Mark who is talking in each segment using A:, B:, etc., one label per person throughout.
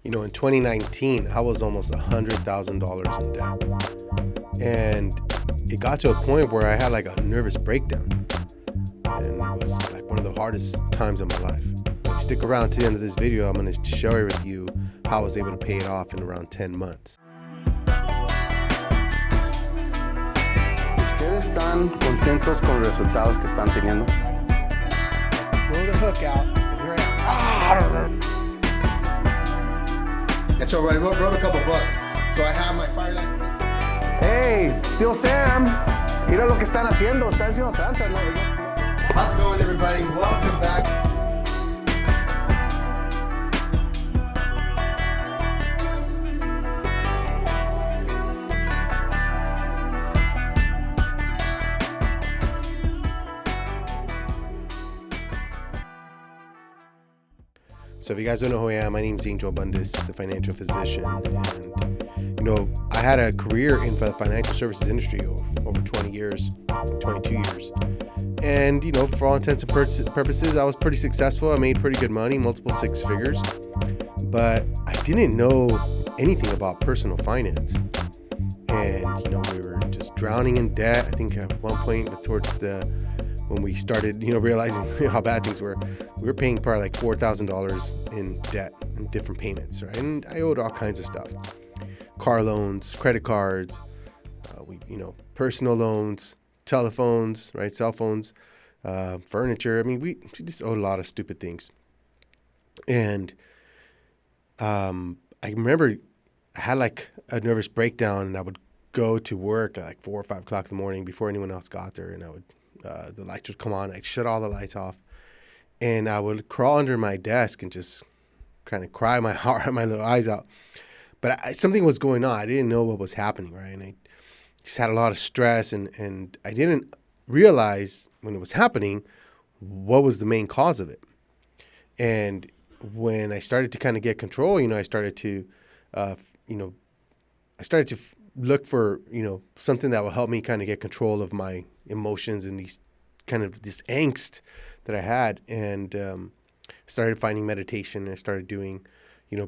A: In 2019, I was almost $100,000 in debt. And it got to a point where I had like a nervous breakdown. And it was like one of the hardest times of my life. If you stick around to the end of this video, I'm going to share with you how I was able to pay it off in around 10 months.
B: ¿Ustedes están contentos con los resultados que están teniendo?
A: Throw the hook out, and here I am. And so I wrote a couple books. So I have my firelight.
B: Hey, tío Sam, mira lo que están haciendo. Están haciendo tranzas, ¿no?
A: How's it going, everybody? Welcome back. So if you guys don't know who I am, my name is Angel Abundis, the financial physician. And, I had a career in the financial services industry over 20 years, 22 years. And, for all intents and purposes, I was pretty successful. I made pretty good money, multiple six figures. But I didn't know anything about personal finance. And, we were just drowning in debt. I think at one point when we started, realizing how bad things were, we were paying probably like $4,000 in debt and different payments, right? And I owed all kinds of stuff. Car loans, credit cards, personal loans, telephones, right? Cell phones, furniture. I mean, we just owed a lot of stupid things. And I remember I had like a nervous breakdown, and I would go to work at like 4 or 5 o'clock in the morning before anyone else got there, and I would the lights would come on. I'd shut all the lights off, and I would crawl under my desk and just kind of cry my little eyes out. But something was going on. I didn't know what was happening, right? And I just had a lot of stress, and I didn't realize when it was happening what was the main cause of it. And when I started to kind of get control, I started to, look for, something that will help me kind of get control of my emotions and this angst that I had, and started finding meditation. I started doing,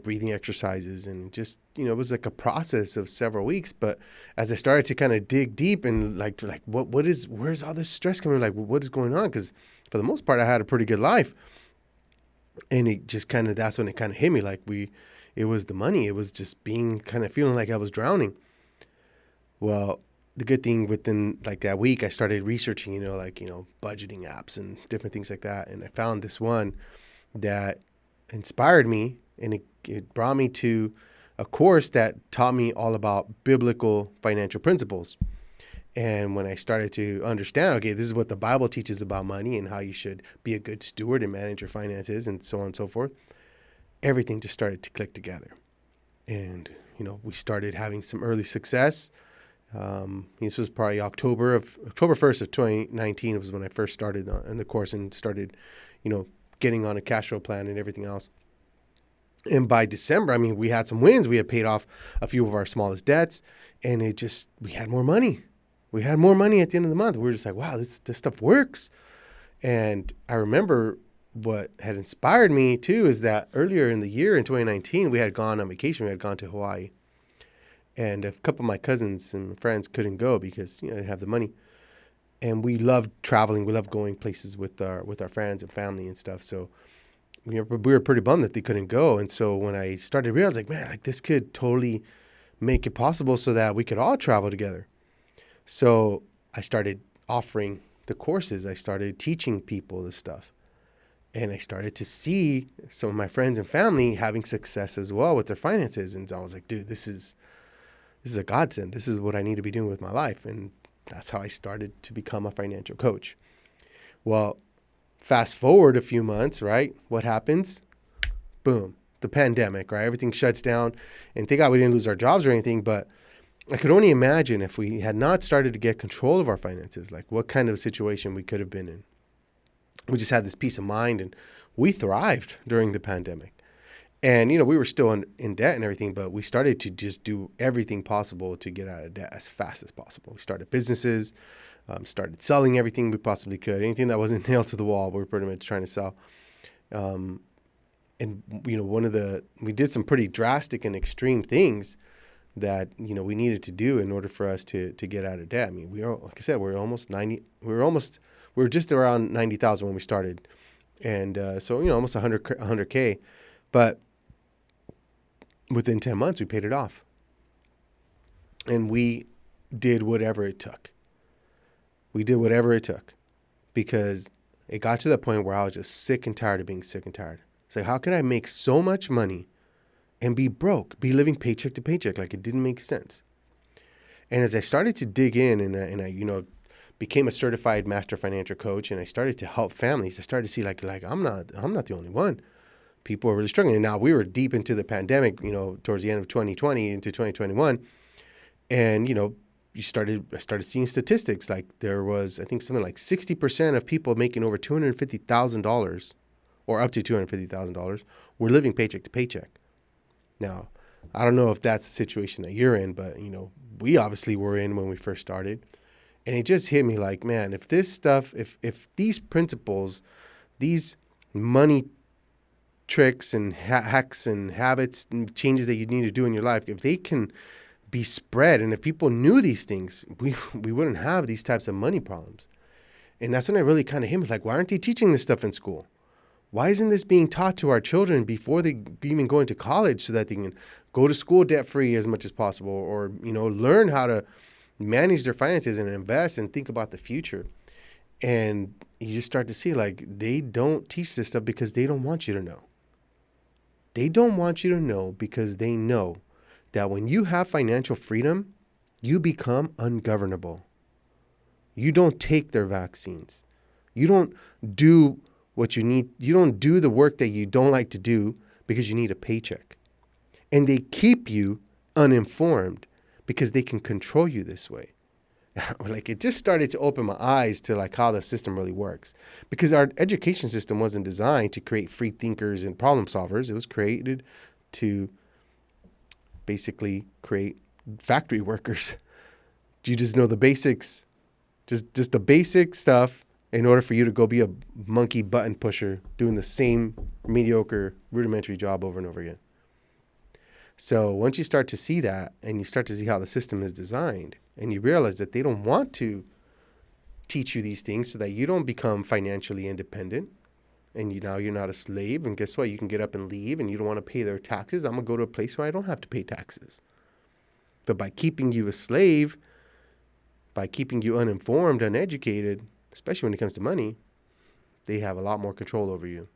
A: breathing exercises, and just, it was like a process of several weeks. But as I started to kind of dig deep and where's all this stress coming? Like, what is going on? Because for the most part, I had a pretty good life. And it just that's when it kind of hit me. Like it was the money. It was just feeling like I was drowning. Well, the good thing within like that week, I started researching, budgeting apps and different things like that. And I found this one that inspired me, and it brought me to a course that taught me all about biblical financial principles. And when I started to understand, okay, this is what the Bible teaches about money and how you should be a good steward and manage your finances and so on and so forth, everything just started to click together. And, we started having some early success. This was probably October 1st of 2019 was when I first started in the course and started, getting on a Cashflow plan and everything else. And by December, we had some wins. We had paid off a few of our smallest debts, and we had more money. We had more money at the end of the month. We were just like, wow, this stuff works. And I remember what had inspired me too is that earlier in the year in 2019, we had gone on vacation. We had gone to Hawaii. And a couple of my cousins and friends couldn't go because they didn't have the money. And we loved traveling. We loved going places with our friends and family and stuff. So we were pretty bummed that they couldn't go. And so when I started to realize, like, man, like this could totally make it possible so that we could all travel together. So I started offering the courses. I started teaching people this stuff. And I started to see some of my friends and family having success as well with their finances. And I was like, dude, this is a godsend. This is what I need to be doing with my life. And that's how I started to become a financial coach. Well, fast forward a few months, right? What happens? Boom, the pandemic, right? Everything shuts down. And thank God we didn't lose our jobs or anything, but I could only imagine if we had not started to get control of our finances, like what kind of a situation we could have been in. We just had this peace of mind, and we thrived during the pandemic. And, we were still in debt and everything, but we started to just do everything possible to get out of debt as fast as possible. We started businesses, started selling everything we possibly could. Anything that wasn't nailed to the wall, we were pretty much trying to sell. And, we did some pretty drastic and extreme things that, we needed to do in order for us to get out of debt. I mean, like I said, we were just around 90,000 when we started. And, so, almost 100K, but within 10 months, we paid it off. And we did whatever it took. Because it got to the point where I was just sick and tired of being sick and tired. It's like, how could I make so much money and be broke, be living paycheck to paycheck? Like, it didn't make sense. And as I started to dig in and I became a certified master financial coach, and I started to help families, I started to see like I'm not the only one. People are really struggling. And now we were deep into the pandemic, towards the end of 2020 into 2021. And, I started seeing statistics like there was, I think, something like 60% of people making over $250,000 or up to $250,000 were living paycheck to paycheck. Now, I don't know if that's the situation that you're in, but, we obviously were in when we first started. And it just hit me like, man, if this stuff, if these principles, these money tricks and hacks and habits and changes that you need to do in your life, if they can be spread, and if people knew these things, we wouldn't have these types of money problems. And that's when I really kind of hit me, like, why aren't they teaching this stuff in school? Why isn't this being taught to our children before they even go into college so that they can go to school debt-free as much as possible, or, learn how to manage their finances and invest and think about the future? And you just start to see, like, they don't teach this stuff because they don't want you to know. They don't want you to know because they know that when you have financial freedom, you become ungovernable. You don't take their vaccines. You don't do what you need. You don't do the work that you don't like to do because you need a paycheck. And they keep you uninformed because they can control you this way. Like, it just started to open my eyes to like how the system really works, because our education system wasn't designed to create free thinkers and problem solvers. It was created to basically create factory workers. You just know the basics, just the basic stuff in order for you to go be a monkey button pusher doing the same mediocre rudimentary job over and over again. So once you start to see that, and you start to see how the system is designed, and you realize that they don't want to teach you these things so that you don't become financially independent, and you're not a slave, and guess what? You can get up and leave, and you don't want to pay their taxes. I'm going to go to a place where I don't have to pay taxes. But by keeping you a slave, by keeping you uninformed, uneducated, especially when it comes to money, they have a lot more control over you.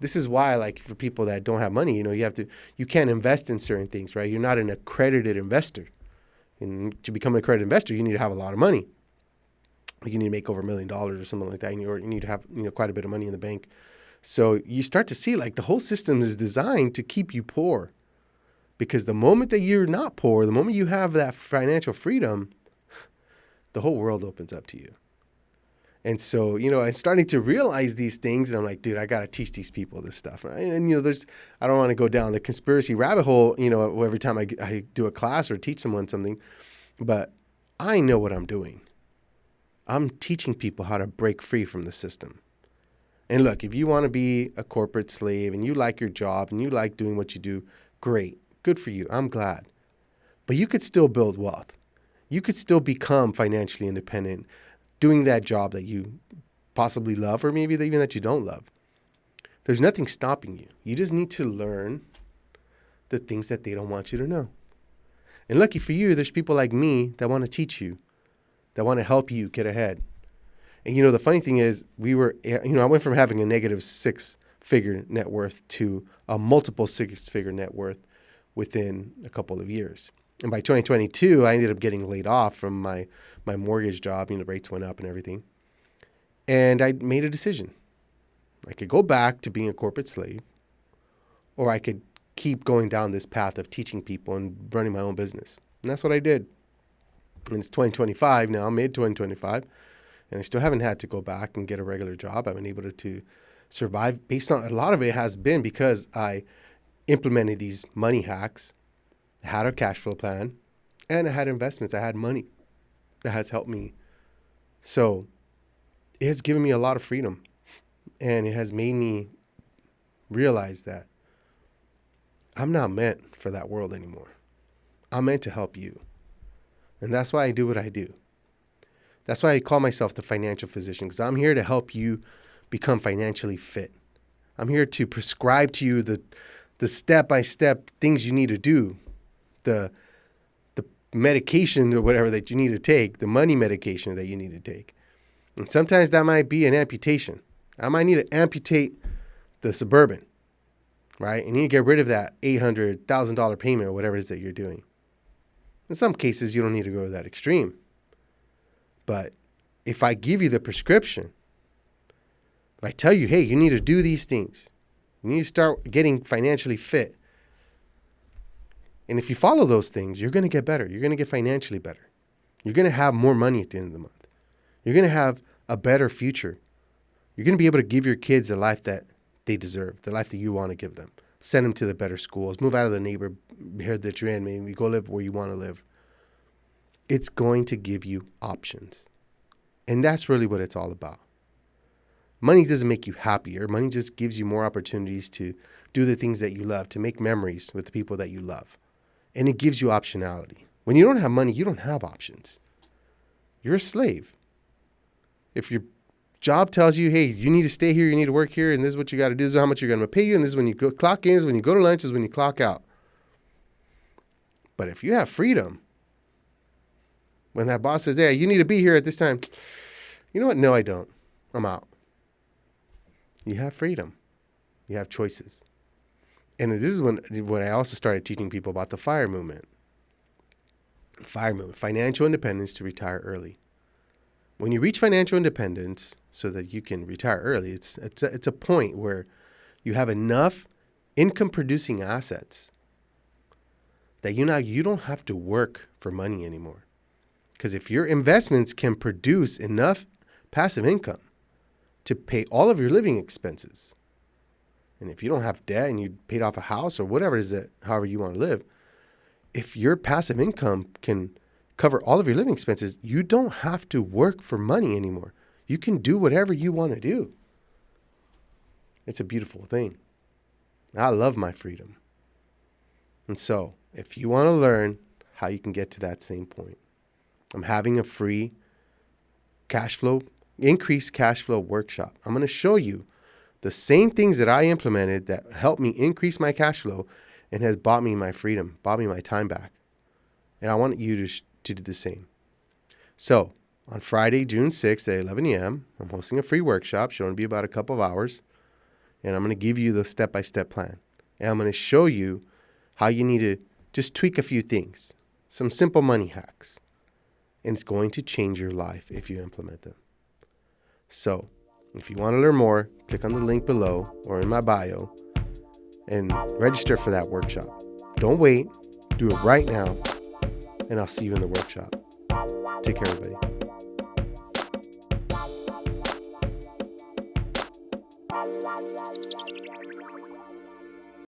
A: This is why, like, for people that don't have money, you can't invest in certain things, right? You're not an accredited investor. And to become an accredited investor, you need to have a lot of money. Like, you need to make over $1 million or something like that. Or you need to have, quite a bit of money in the bank. So you start to see, like, the whole system is designed to keep you poor. Because the moment that you're not poor, the moment you have that financial freedom, the whole world opens up to you. And so, I'm starting to realize these things, and I'm like, dude, I got to teach these people this stuff. Right? And, I don't want to go down the conspiracy rabbit hole, every time I do a class or teach someone something, but I know what I'm doing. I'm teaching people how to break free from the system. And look, if you want to be a corporate slave and you like your job and you like doing what you do, great. Good for you. I'm glad. But you could still build wealth. You could still become financially independent doing that job that you possibly love, or maybe even that you don't love. There's nothing stopping you. You just need to learn the things that they don't want you to know. And lucky for you, there's people like me that want to teach you, that want to help you get ahead. And the funny thing is, I went from having a negative 6-figure net worth to a multiple 6-figure net worth within a couple of years. And by 2022, I ended up getting laid off from my mortgage job. Rates went up and everything. And I made a decision. I could go back to being a corporate slave, or I could keep going down this path of teaching people and running my own business. And that's what I did. And it's 2025 now, mid-2025, and I still haven't had to go back and get a regular job. I've been able to survive based on, a lot of it has been because I implemented these money hacks, had a cash flow plan, and I had investments. I had money that has helped me. So it has given me a lot of freedom, and it has made me realize that I'm not meant for that world anymore. I'm meant to help you. And that's why I do what I do. That's why I call myself the financial physician, because I'm here to help you become financially fit. I'm here to prescribe to you the step-by-step things you need to do, the medication or whatever that you need to take, the money medication that you need to take. And sometimes that might be an amputation. I might need to amputate the Suburban, right? And you need to get rid of that $800, $1,000 payment or whatever it is that you're doing. In some cases, you don't need to go to that extreme. But if I give you the prescription, if I tell you, hey, you need to do these things, you need to start getting financially fit. And if you follow those things, you're going to get better. You're going to get financially better. You're going to have more money at the end of the month. You're going to have a better future. You're going to be able to give your kids the life that they deserve, the life that you want to give them. Send them to the better schools. Move out of the neighborhood that you're in. Maybe go live where you want to live. It's going to give you options. And that's really what it's all about. Money doesn't make you happier. Money just gives you more opportunities to do the things that you love, to make memories with the people that you love. And it gives you optionality. When you don't have money, you don't have options. You're a slave. If your job tells you, hey, you need to stay here, you need to work here, and this is what you got to do, this is how much you're going to pay you, and this is when you go clock in, this is when you go to lunch, this is when you clock out. But if you have freedom, when that boss says, hey, you need to be here at this time, you know what? No, I don't. I'm out. You have freedom. You have choices. And this is when I also started teaching people about the FIRE movement. FIRE movement, financial independence to retire early. When you reach financial independence so that you can retire early, it's a point where you have enough income-producing assets that you don't have to work for money anymore. Because if your investments can produce enough passive income to pay all of your living expenses, and if you don't have debt and you paid off a house or whatever it is that, however you want to live, if your passive income can cover all of your living expenses, you don't have to work for money anymore. You can do whatever you want to do. It's a beautiful thing. I love my freedom. And so, if you want to learn how you can get to that same point, I'm having a free increased cash flow workshop. I'm going to show you the same things that I implemented that helped me increase my cash flow and has bought me my freedom, bought me my time back. And I want you to do the same. So on Friday, June 6th at 11 a.m., I'm hosting a free workshop. It's going to be about a couple of hours. And I'm going to give you the step-by-step plan. And I'm going to show you how you need to just tweak a few things, some simple money hacks. And it's going to change your life if you implement them. So if you want to learn more, click on the link below or in my bio and register for that workshop. Don't wait. Do it right now. And I'll see you in the workshop. Take care, everybody.